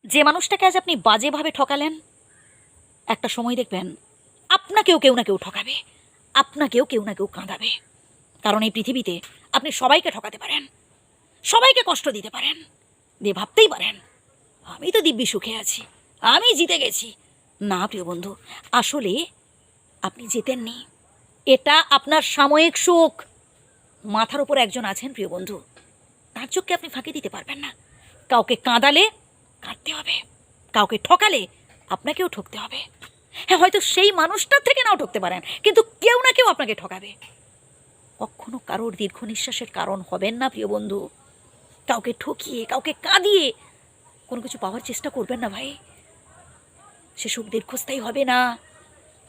যে মানুষটাকে আজ আপনি বাজেভাবে ঠকালেন, একটা সময় দেখবেন আপনাকেও কেউ না কেউ ঠকাবে, আপনাকেও কেউ না কেউ কাঁদাবে। কারণ এই পৃথিবীতে আপনি সবাইকে ঠকাতে পারেন, সবাইকে কষ্ট দিতে পারেন, দিয়ে ভাবতেই পারেন আমি তো দিব্যি সুখে আছি, আমি জিতে গেছি। না প্রিয় বন্ধু, আসলে আপনি জিতেননি। এটা আপনার সাময়িক সুখ। মাথার উপর একজন আছেন প্রিয় বন্ধু, তার চোখকে আপনি ফাঁকি দিতে পারবেন না। কাউকে কাঁদালে কাঁদতে হবে, কাউকে ঠকালে আপনাকেও ঠকতে হবে। হ্যাঁ, হয়তো সেই মানুষটার থেকে নাও ঠকতে পারেন, কিন্তু কেউ না কেউ আপনাকে ঠকাবে। কখনো কারোর দীর্ঘ নিঃশ্বাসের কারণ হবেন না প্রিয় বন্ধু। কাউকে ঠকিয়ে, কাউকে কাঁদিয়ে কোনো কিছু পাওয়ার চেষ্টা করবেন না ভাই। সে সুখ দীর্ঘস্থায়ী হবে না।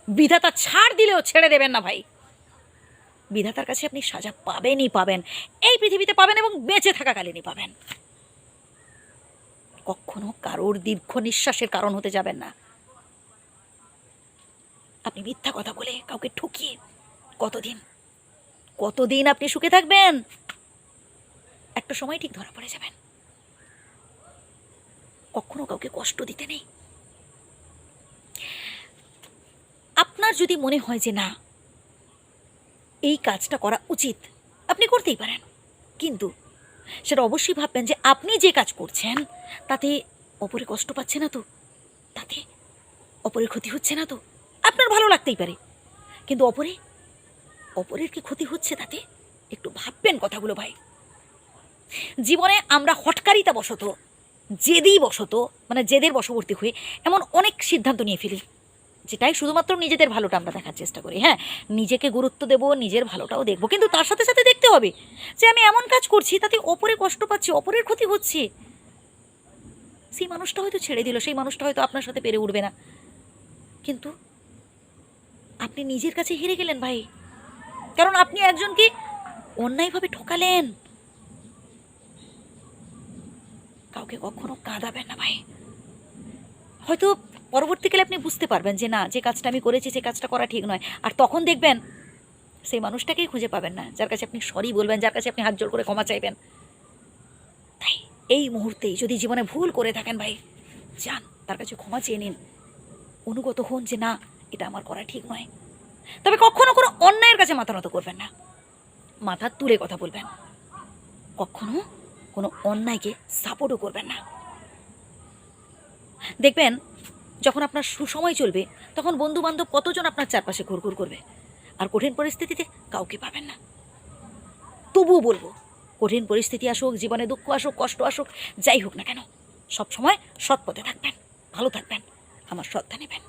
বিধাতা ছাড় দিলেও ছেড়ে দেবেন না ভাই। বিধাতার কাছে আপনি সাজা পাবেনই পাবেন, এই পৃথিবীতে পাবেন এবং বেঁচে থাকাকালীনই পাবেন। কখনো কারোর দীর্ঘ নিঃশ্বাসের কারণ হতে যাবেন না। আপনি মিথ্যা কথা বলে কাউকে ঠকিয়ে কতদিন কতদিন আপনি সুখে থাকবেন? একটা সময় ঠিক ধরা পড়ে যাবেন। কখনো কাউকে কষ্ট দিতে নেই। আপনার যদি মনে হয় যে না, এই কাজটা করা উচিত, আপনি করতেই পারেন, কিন্তু সেটা অবশ্যই ভাববেন যে আপনি যে কাজ করছেন তাতে অপরে কষ্ট পাচ্ছে না তো, তাতে অপরের ক্ষতি হচ্ছে না তো। আপনার ভালো লাগতেই পারে, কিন্তু অপরের কি ক্ষতি হচ্ছে তাতে একটু ভাববেন কথাগুলো ভাই। জীবনে আমরা হটকারিতা বশত, জেদের বশবর্তী হয়ে এমন অনেক সিদ্ধান্ত নিয়ে ফেলি, যেটাই শুধুমাত্র নিজেদের ভালোটা আমরা দেখার চেষ্টা করি। হ্যাঁ, নিজেকে গুরুত্ব দেব, নিজের ভালোটাও দেখব, কিন্তু তার সাথে সাথে দেখতে হবে যে আমি এমন কাজ করছি তাতে অপরে কষ্ট পাচ্ছে, অপরের ক্ষতি হচ্ছে। সেই মানুষটা হয়তো ছেড়ে দিল, সেই মানুষটা হয়তো আপনার সাথে পেরে উঠবে না, কিন্তু আপনি নিজের কাছে হেরে গেলেন ভাই, কারণ আপনি একজনকে অন্যায়ভাবে ঠকালেন। কাউকে কখনো কাঁদাবেন না ভাই। হয়তো পরবর্তীকালে আপনি বুঝতে পারবেন যে না, যে কাজটা আমি করেছি সে কাজটা করা ঠিক নয়, আর তখন দেখবেন সেই মানুষটাকেই খুঁজে পাবেন না যার কাছে আপনি সরি বলবেন, যার কাছে আপনি হাত জোড় করে ক্ষমা চাইবেন। তাই এই মুহূর্তেই যদি জীবনে ভুল করে থাকেন ভাই, যান তার কাছে ক্ষমা চেয়ে নিন, অনুগত হন যে না, এটা আমার করা ঠিক নয়। তবে কখনো কোনো অন্যায়ের কাছে মাথা নত করবেন না, মাথা তুলে কথা বলবেন। কখনো কোনো অন্যায়কে সাপোর্টও করবেন না। দেখবেন যখন আপনার সুসময় চলবে তখন বন্ধু বান্ধব কতজন আপনার চারপাশে ঘুরঘুর করবে, আর কঠিন পরিস্থিতিতে কাউকে পাবেন না। তবুও বলবো, কঠিন পরিস্থিতি আসুক, জীবনে দুঃখ আসুক, কষ্ট আসুক, যাই হোক না কেন, সবসময় সৎ পথে থাকবেন, ভালো থাকবেন, আমার শ্রদ্ধা নেবেন।